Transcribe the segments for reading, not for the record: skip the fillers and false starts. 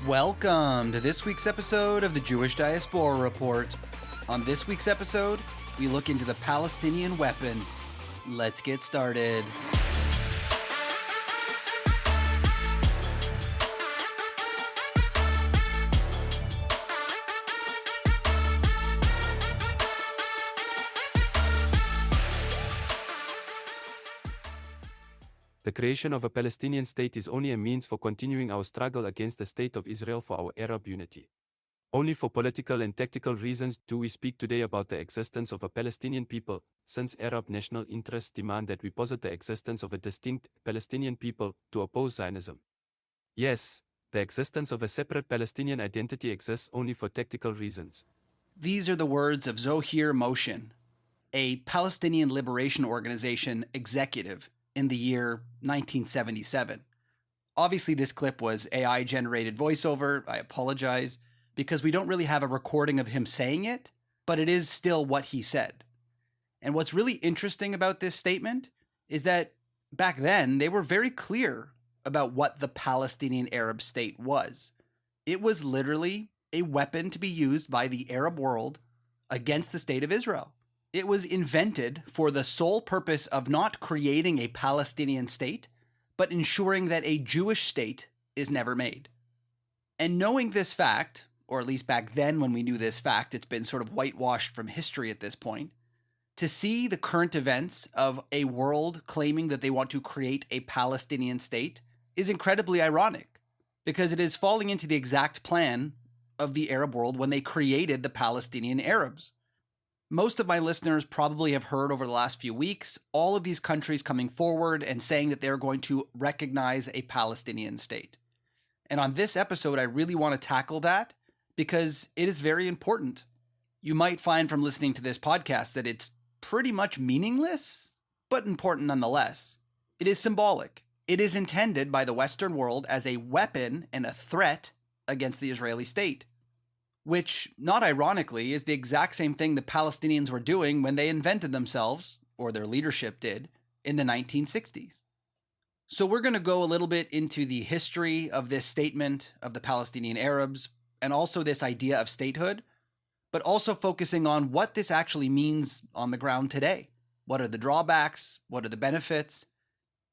Welcome to this week's episode of the Jewish Diaspora Report. On this week's episode, we look into the Palestinian weapon. Let's get started. The creation of a Palestinian state is only a means for continuing our struggle against the state of Israel for our Arab unity. Only for political and tactical reasons do we speak today about the existence of a Palestinian people, since Arab national interests demand that we posit the existence of a distinct Palestinian people to oppose Zionism. Yes, the existence of a separate Palestinian identity exists only for tactical reasons. These are the words of Zohir Moshin, a Palestinian Liberation Organization executive in the year 1977. Obviously, this clip was AI-generated voiceover. I apologize, because we don't really have a recording of him saying it, but it is still what he said. And what's really interesting about this statement is that back then, they were very clear about what the Palestinian Arab state was. It was literally a weapon to be used by the Arab world against the state of Israel. It was invented for the sole purpose of not creating a Palestinian state, but ensuring that a Jewish state is never made. And knowing this fact, or at least back then when we knew this fact, it's been sort of whitewashed from history at this point, to see the current events of a world claiming that they want to create a Palestinian state is incredibly ironic, because it is falling into the exact plan of the Arab world when they created the Palestinian Arabs. Most of my listeners probably have heard over the last few weeks all of these countries coming forward and saying that they're going to recognize a Palestinian state. And on this episode, I really want to tackle that because it is very important. You might find from listening to this podcast that it's pretty much meaningless, but important nonetheless. It is symbolic. It is intended by the Western world as a weapon and a threat against the Israeli state, which, not ironically, is the exact same thing the Palestinians were doing when they invented themselves, or their leadership did, in the 1960s. So we're going to go a little bit into the history of this statement of the Palestinian Arabs, and also this idea of statehood, but also focusing on what this actually means on the ground today. What are the drawbacks? What are the benefits?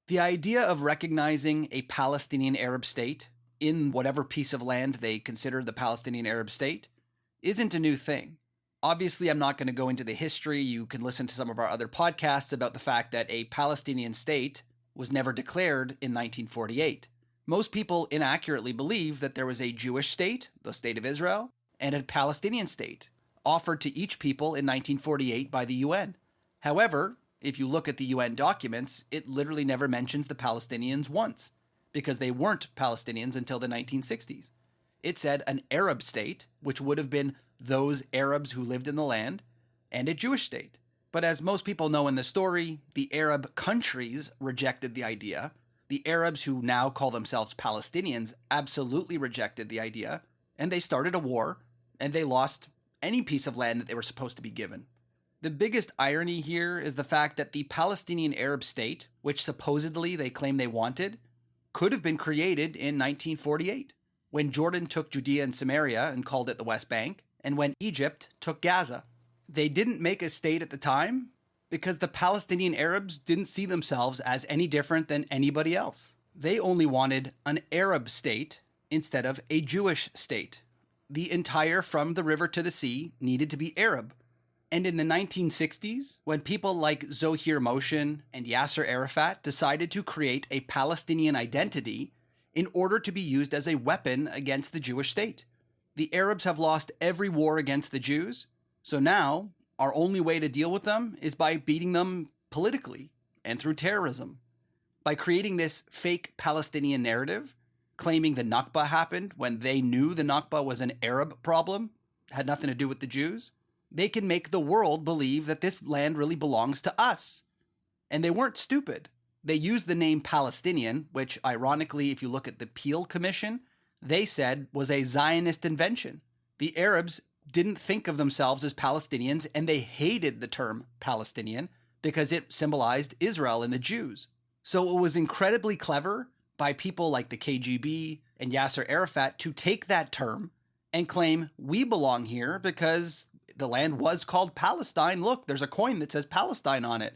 The idea of recognizing a Palestinian Arab state in whatever piece of land they consider the Palestinian Arab state isn't a new thing. Obviously, I'm not going to go into the history. You can listen to some of our other podcasts about the fact that a Palestinian state was never declared in 1948. Most people inaccurately believe that there was a Jewish state, the state of Israel, and a Palestinian state offered to each people in 1948 by the UN. However, if you look at the UN documents, it literally never mentions the Palestinians once, because they weren't Palestinians until the 1960s. It said an Arab state, which would have been those Arabs who lived in the land, and a Jewish state. But as most people know in the story, the Arab countries rejected the idea. The Arabs who now call themselves Palestinians absolutely rejected the idea, and they started a war, and they lost any piece of land that they were supposed to be given. The biggest irony here is the fact that the Palestinian Arab state, which supposedly they claim they wanted, could have been created in 1948, when Jordan took Judea and Samaria and called it the West Bank, and when Egypt took Gaza. They didn't make a state at the time because the Palestinian Arabs didn't see themselves as any different than anybody else. They only wanted an Arab state instead of a Jewish state. The entire from the river to the sea needed to be Arab. And in the 1960s, when people like Zohir Moshin and Yasser Arafat decided to create a Palestinian identity in order to be used as a weapon against the Jewish state. The Arabs have lost every war against the Jews, so now our only way to deal with them is by beating them politically and through terrorism. By creating this fake Palestinian narrative, claiming the Nakba happened when they knew the Nakba was an Arab problem, had nothing to do with the Jews, they can make the world believe that this land really belongs to us. And they weren't stupid. They used the name Palestinian, which ironically, if you look at the Peel Commission, they said was a Zionist invention. The Arabs didn't think of themselves as Palestinians, and they hated the term Palestinian because it symbolized Israel and the Jews. So it was incredibly clever by people like the KGB and Yasser Arafat to take that term and claim we belong here because the land was called Palestine. Look, there's a coin that says Palestine on it,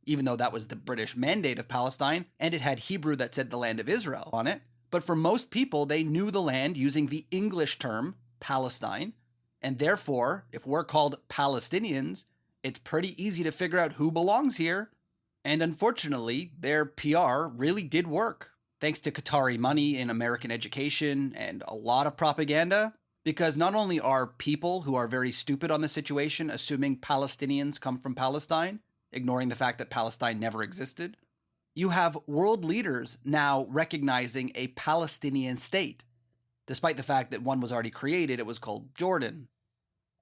even though that was the British mandate of Palestine, and it had Hebrew that said the land of Israel on it. But for most people, they knew the land using the English term Palestine, and therefore, if we're called Palestinians, it's pretty easy to figure out who belongs here. And unfortunately, their PR really did work, thanks to Qatari money in American education and a lot of propaganda, because not only are people who are very stupid on the situation assuming Palestinians come from Palestine, ignoring the fact that Palestine never existed, you have world leaders now recognizing a Palestinian state, despite the fact that one was already created. It was called Jordan.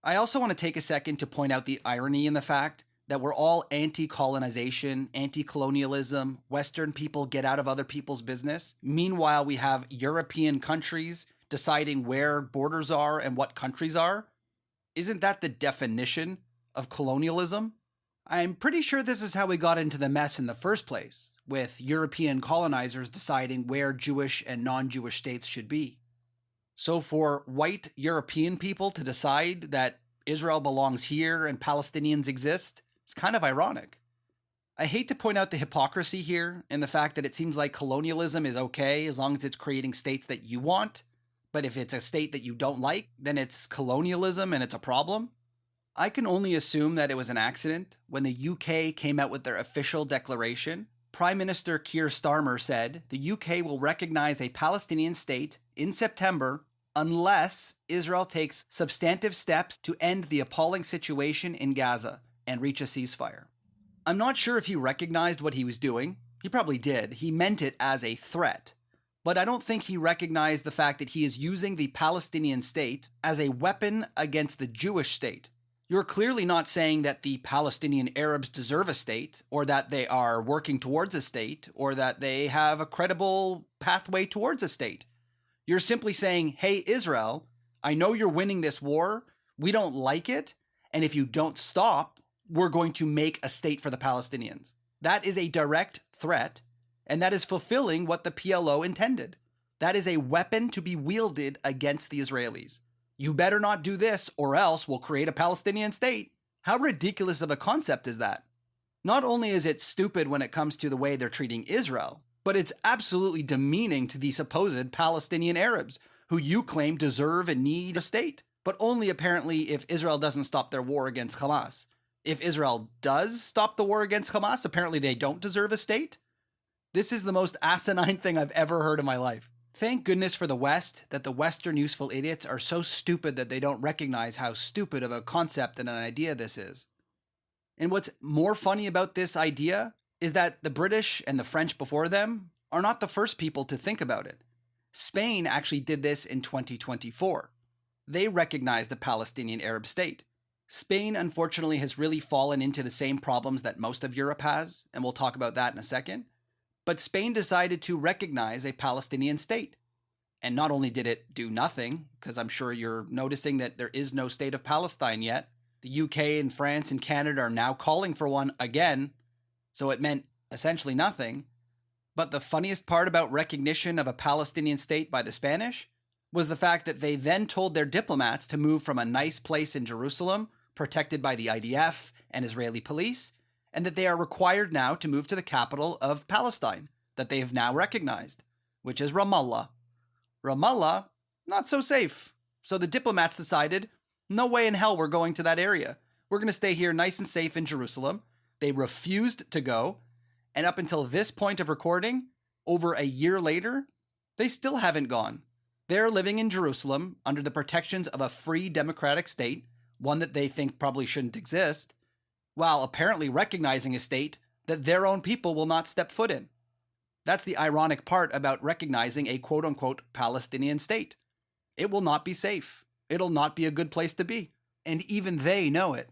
I also want to take a second to point out the irony in the fact that we're all anti-colonization, anti-colonialism, Western people get out of other people's business. Meanwhile, we have European countries deciding where borders are and what countries are. Isn't that the definition of colonialism? I'm pretty sure this is how we got into the mess in the first place, with European colonizers deciding where Jewish and non-Jewish states should be. So for white European people to decide that Israel belongs here and Palestinians exist, it's kind of ironic. I hate to point out the hypocrisy here in the fact that it seems like colonialism is okay as long as it's creating states that you want, but if it's a state that you don't like, then it's colonialism and it's a problem. I can only assume that it was an accident. When the UK came out with their official declaration, Prime Minister Keir Starmer said the UK will recognize a Palestinian state in September unless Israel takes substantive steps to end the appalling situation in Gaza and reach a ceasefire. I'm not sure if he recognized what he was doing. He probably did. He meant it as a threat. But I don't think he recognized the fact that he is using the Palestinian state as a weapon against the Jewish state. You're clearly not saying that the Palestinian Arabs deserve a state, or that they are working towards a state, or that they have a credible pathway towards a state. You're simply saying, hey, Israel, I know you're winning this war. We don't like it. And if you don't stop, we're going to make a state for the Palestinians. That is a direct threat, and that is fulfilling what the PLO intended. That is a weapon to be wielded against the Israelis. You better not do this, or else we'll create a Palestinian state. How ridiculous of a concept is that? Not only is it stupid when it comes to the way they're treating Israel, but it's absolutely demeaning to the supposed Palestinian Arabs, who you claim deserve and need a state, but only apparently if Israel doesn't stop their war against Hamas. If Israel does stop the war against Hamas, apparently they don't deserve a state? This is the most asinine thing I've ever heard in my life. Thank goodness for the West that the Western useful idiots are so stupid that they don't recognize how stupid of a concept and an idea this is. And what's more funny about this idea is that the British and the French before them are not the first people to think about it. Spain actually did this in 2024. They recognized the Palestinian Arab state. Spain, unfortunately, has really fallen into the same problems that most of Europe has, and we'll talk about that in a second. But Spain decided to recognize a Palestinian state. And not only did it do nothing, because I'm sure you're noticing that there is no state of Palestine yet, the UK and France and Canada are now calling for one again, so it meant essentially nothing. But the funniest part about recognition of a Palestinian state by the Spanish was the fact that they then told their diplomats to move from a nice place in Jerusalem, protected by the IDF and Israeli police, and that they are required now to move to the capital of Palestine, that they have now recognized, which is Ramallah. Ramallah, not so safe. So the diplomats decided, no way in hell we're going to that area. We're going to stay here nice and safe in Jerusalem. They refused to go, and up until this point of recording, over a year later, they still haven't gone. They're living in Jerusalem under the protections of a free democratic state, one that they think probably shouldn't exist, while apparently recognizing a state that their own people will not step foot in. That's the ironic part about recognizing a quote-unquote Palestinian state. It will not be safe. It'll not be a good place to be. And even they know it.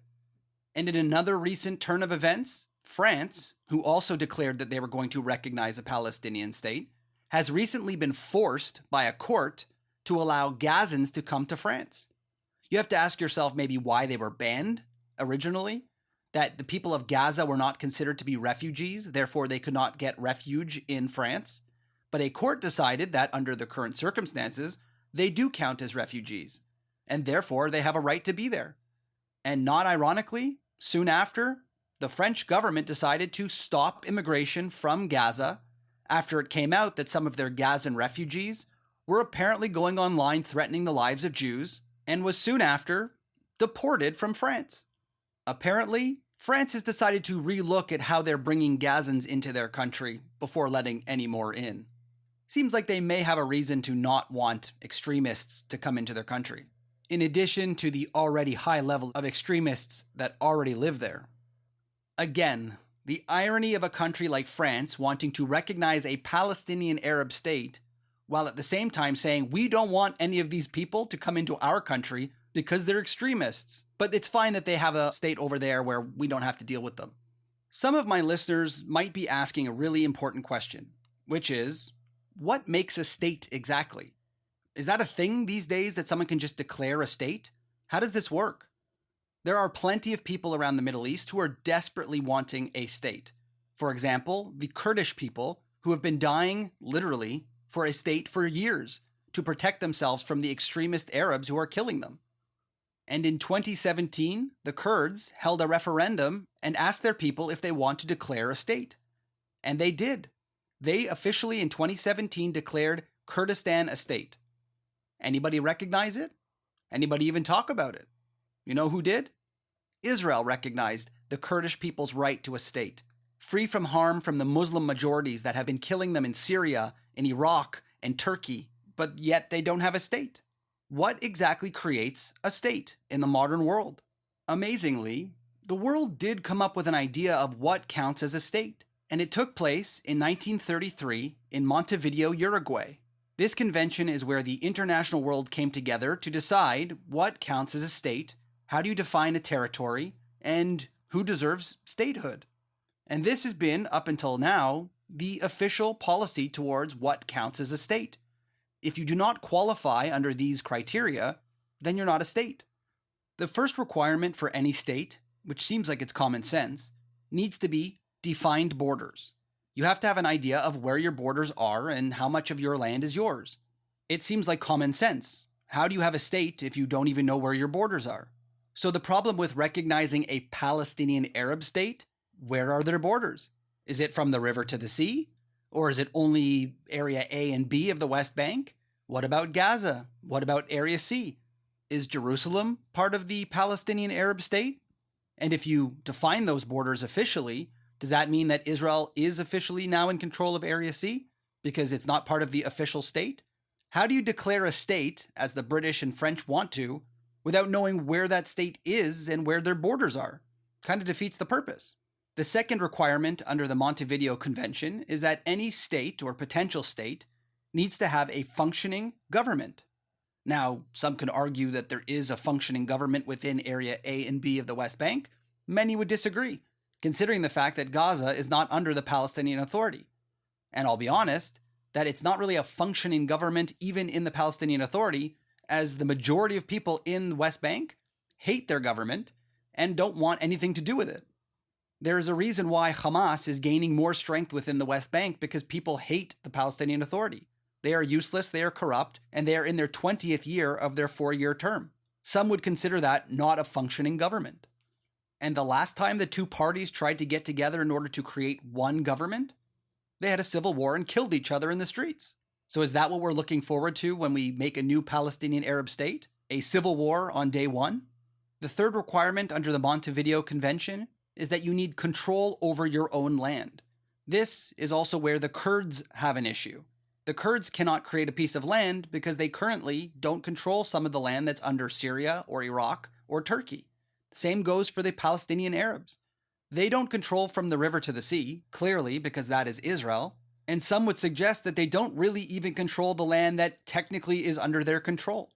And in another recent turn of events, France, who also declared that they were going to recognize a Palestinian state, has recently been forced by a court to allow Gazans to come to France. You have to ask yourself maybe why they were banned originally, that the people of Gaza were not considered to be refugees, therefore they could not get refuge in France. But a court decided that under the current circumstances, they do count as refugees, and therefore they have a right to be there. And not ironically, soon after, the French government decided to stop immigration from Gaza after it came out that some of their Gazan refugees were apparently going online threatening the lives of Jews, and was soon after deported from France. Apparently, France has decided to relook at how they're bringing Gazans into their country before letting any more in. Seems like they may have a reason to not want extremists to come into their country, in addition to the already high level of extremists that already live there. Again, the irony of a country like France wanting to recognize a Palestinian Arab state, while at the same time saying we don't want any of these people to come into our country because they're extremists. But it's fine that they have a state over there where we don't have to deal with them. Some of my listeners might be asking a really important question, which is, what makes a state exactly? Is that a thing these days that someone can just declare a state? How does this work? There are plenty of people around the Middle East who are desperately wanting a state. For example, the Kurdish people who have been dying, literally, for a state for years to protect themselves from the extremist Arabs who are killing them. And in 2017, the Kurds held a referendum and asked their people if they want to declare a state. And they did. They officially in 2017 declared Kurdistan a state. Anybody recognize it? Anybody even talk about it? You know who did? Israel recognized the Kurdish people's right to a state, free from harm from the Muslim majorities that have been killing them in Syria, in Iraq, and Turkey, but yet they don't have a state. What exactly creates a state in the modern world? Amazingly, the world did come up with an idea of what counts as a state, and it took place in 1933 in Montevideo, Uruguay. This convention is where the international world came together to decide what counts as a state, how do you define a territory, and who deserves statehood. And this has been, up until now, the official policy towards what counts as a state. If you do not qualify under these criteria, then you're not a state. The first requirement for any state, which seems like it's common sense, needs to be defined borders. You have to have an idea of where your borders are and how much of your land is yours. It seems like common sense. How do you have a state if you don't even know where your borders are? So the problem with recognizing a Palestinian Arab state, where are their borders? Is it from the river to the sea? Or is it only Area A and B of the West Bank? What about Gaza? What about Area C? Is Jerusalem part of the Palestinian Arab state? And if you define those borders officially, does that mean that Israel is officially now in control of Area C because it's not part of the official state? How do you declare a state, as the British and French want to, without knowing where that state is and where their borders are? Kind of defeats the purpose. The second requirement under the Montevideo Convention is that any state or potential state needs to have a functioning government. Now, some can argue that there is a functioning government within Area A and B of the West Bank. Many would disagree, considering the fact that Gaza is not under the Palestinian Authority. And I'll be honest, that it's not really a functioning government even in the Palestinian Authority, as the majority of people in the West Bank hate their government and don't want anything to do with it. There is a reason why Hamas is gaining more strength within the West Bank, because people hate the Palestinian Authority. They are useless, they are corrupt, and they are in their 20th year of their 4-year term. Some would consider that not a functioning government. And the last time the two parties tried to get together in order to create one government, they had a civil war and killed each other in the streets. So is that what we're looking forward to when we make a new Palestinian Arab state? A civil war on day one? The third requirement under the Montevideo Convention is that you need control over your own land. This is also where the Kurds have an issue. The Kurds cannot create a piece of land because they currently don't control some of the land that's under Syria or Iraq or Turkey. The same goes for the Palestinian Arabs. They don't control from the river to the sea, clearly, because that is Israel. And some would suggest that they don't really even control the land that technically is under their control.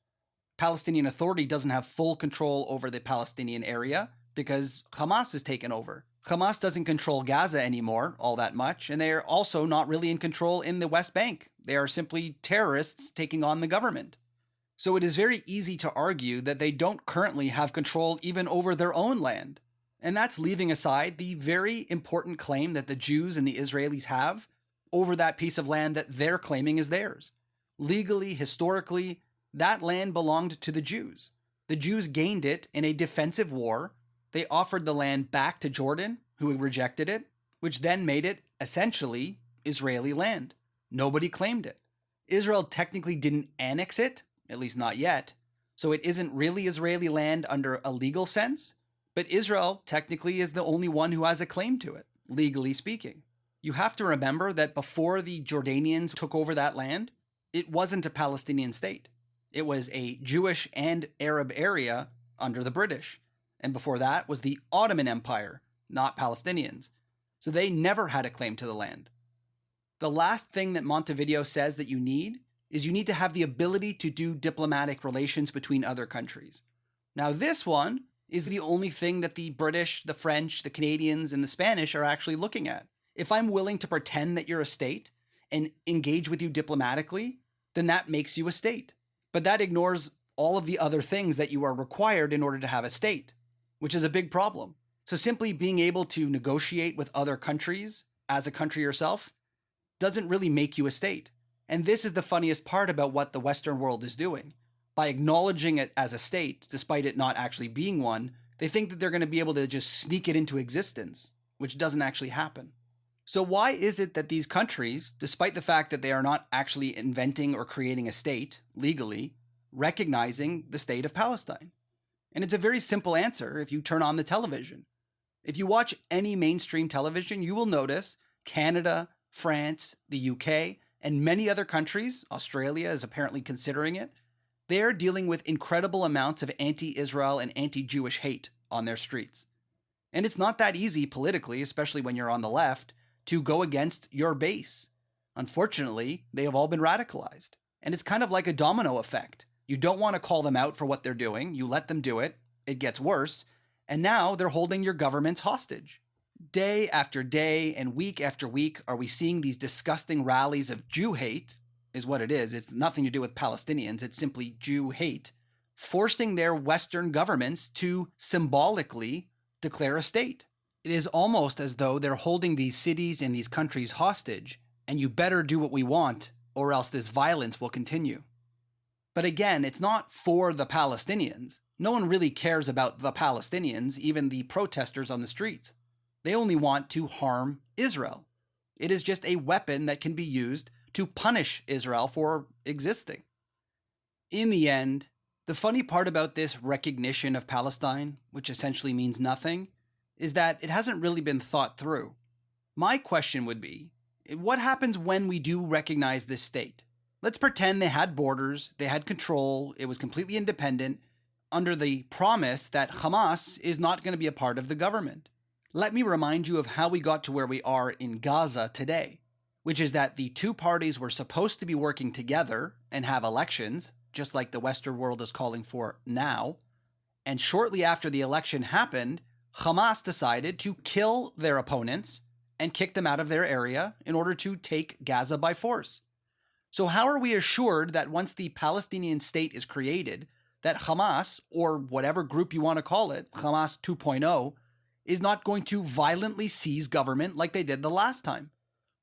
Palestinian Authority doesn't have full control over the Palestinian area because Hamas has taken over. Hamas doesn't control Gaza anymore all that much, and they are also not really in control in the West Bank. They are simply terrorists taking on the government. So it is very easy to argue that they don't currently have control even over their own land. And that's leaving aside the very important claim that the Jews and the Israelis have over that piece of land that they're claiming is theirs. Legally, historically, that land belonged to the Jews. The Jews gained it in a defensive war. They offered the land back to Jordan, who rejected it, which then made it essentially Israeli land. Nobody claimed it. Israel technically didn't annex it, at least not yet, so it isn't really Israeli land under a legal sense, but Israel technically is the only one who has a claim to it, legally speaking. You have to remember that before the Jordanians took over that land, it wasn't a Palestinian state. It was a Jewish and Arab area under the British. And before that was the Ottoman Empire, not Palestinians. So they never had a claim to the land. The last thing that Montevideo says that you need is you need to have the ability to do diplomatic relations between other countries. Now, this one is the only thing that the British, the French, the Canadians, and the Spanish are actually looking at. If I'm willing to pretend that you're a state and engage with you diplomatically, then that makes you a state. But that ignores all of the other things that you are required in order to have a state, which is a big problem. So simply being able to negotiate with other countries as a country yourself doesn't really make you a state. And this is the funniest part about what the Western world is doing. By acknowledging it as a state, despite it not actually being one, they think that they're going to be able to just sneak it into existence, which doesn't actually happen. So why is it that these countries, despite the fact that they are not actually inventing or creating a state legally, recognizing the state of Palestine? And it's a very simple answer if you turn on the television. If you watch any mainstream television, you will notice Canada, France, the UK, and many other countries, Australia is apparently considering it, they're dealing with incredible amounts of anti-Israel and anti-Jewish hate on their streets. And it's not that easy politically, especially when you're on the left, to go against your base. Unfortunately, they have all been radicalized. And it's kind of like a domino effect. You don't want to call them out for what they're doing. You let them do it. It gets worse. And now they're holding your governments hostage. Day after day and week after week are we seeing these disgusting rallies of Jew hate, is what it is. It's nothing to do with Palestinians. It's simply Jew hate, forcing their Western governments to symbolically declare a state. It is almost as though they're holding these cities and these countries hostage, and you better do what we want, or else this violence will continue. But again, it's not for the Palestinians. No one really cares about the Palestinians, even the protesters on the streets. They only want to harm Israel. It is just a weapon that can be used to punish Israel for existing. In the end, the funny part about this recognition of Palestine, which essentially means nothing, is that it hasn't really been thought through. My question would be, what happens when we do recognize this state? Let's pretend they had borders, they had control, it was completely independent, under the promise that Hamas is not going to be a part of the government. Let me remind you of how we got to where we are in Gaza today, which is that the two parties were supposed to be working together and have elections, just like the Western world is calling for now. And shortly after the election happened, Hamas decided to kill their opponents and kick them out of their area in order to take Gaza by force. So how are we assured that once the Palestinian state is created, that Hamas, or whatever group you want to call it, Hamas 2.0, is not going to violently seize government like they did the last time?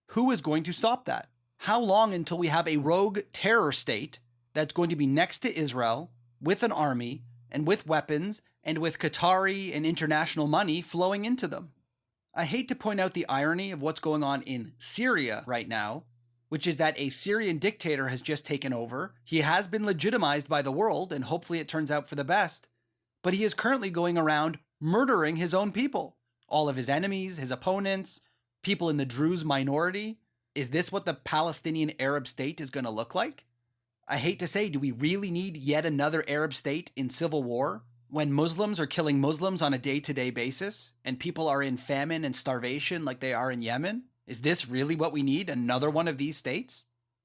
Who is going to stop that? How long until we have a rogue terror state that's going to be next to Israel with an army and with weapons and with Qatari and international money flowing into them? I hate to point out the irony of what's going on in Syria right now, which is that a Syrian dictator has just taken over. He has been legitimized by the world, and hopefully it turns out for the best. But he is currently going around murdering his own people, all of his enemies, his opponents, people in the Druze minority. Is this what the Palestinian Arab state is going to look like? I hate to say, do we really need yet another Arab state in civil war when Muslims are killing Muslims on a day-to-day basis and people are in famine and starvation like they are in Yemen? Is this really what we need, another one of these states?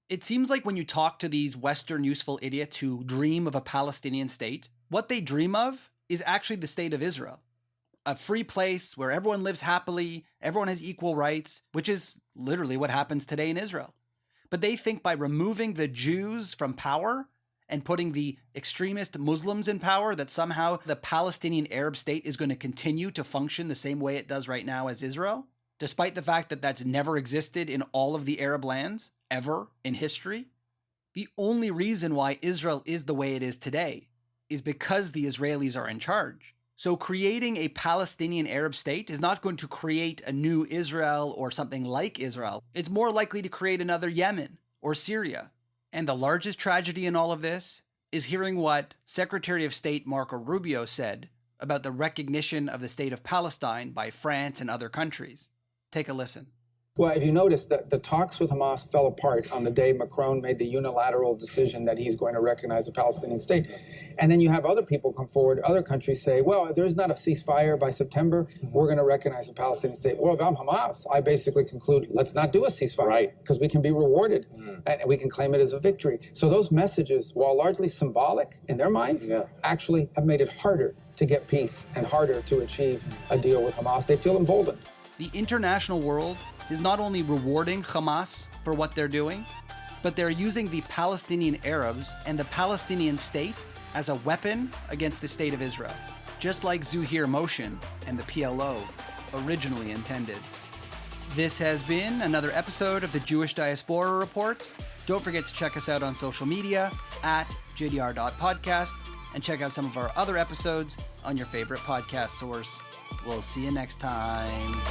It seems like when you talk to these Western useful idiots who dream of a Palestinian state, what they dream of is actually the state of Israel. A free place where everyone lives happily, everyone has equal rights, which is literally what happens today in Israel. But they think by removing the Jews from power and putting the extremist Muslims in power, that somehow the Palestinian Arab state is going to continue to function the same way it does right now as Israel. despite the fact that that's never existed in all of the Arab lands, ever in history. The only reason why Israel is the way it is today is because the Israelis are in charge. So creating a Palestinian Arab state is not going to create a new Israel or something like Israel. It's more likely to create another Yemen or Syria. And the largest tragedy in all of this is hearing what Secretary of State Marco Rubio said about the recognition of the state of Palestine by France and other countries. Take a listen. Well, if you notice that the talks with Hamas fell apart on the day Macron made the unilateral decision that he's going to recognize a Palestinian state. And then you have other people come forward, other countries say, well, if there's not a ceasefire by September, we're going to recognize a Palestinian state. Well, if I'm Hamas, I basically conclude, let's not do a ceasefire, because we can be rewarded and we can claim it as a victory. So those messages, while largely symbolic in their minds, actually have made it harder to get peace and harder to achieve a deal with Hamas. They feel emboldened. The international world is not only rewarding Hamas for what they're doing, but they're using the Palestinian Arabs and the Palestinian state as a weapon against the state of Israel, just like Zuhir Motion and the PLO originally intended. This has been another episode of the Jewish Diaspora Report. Don't forget to check us out on social media at jdr.podcast and check out some of our other episodes on your favorite podcast source. We'll see you next time.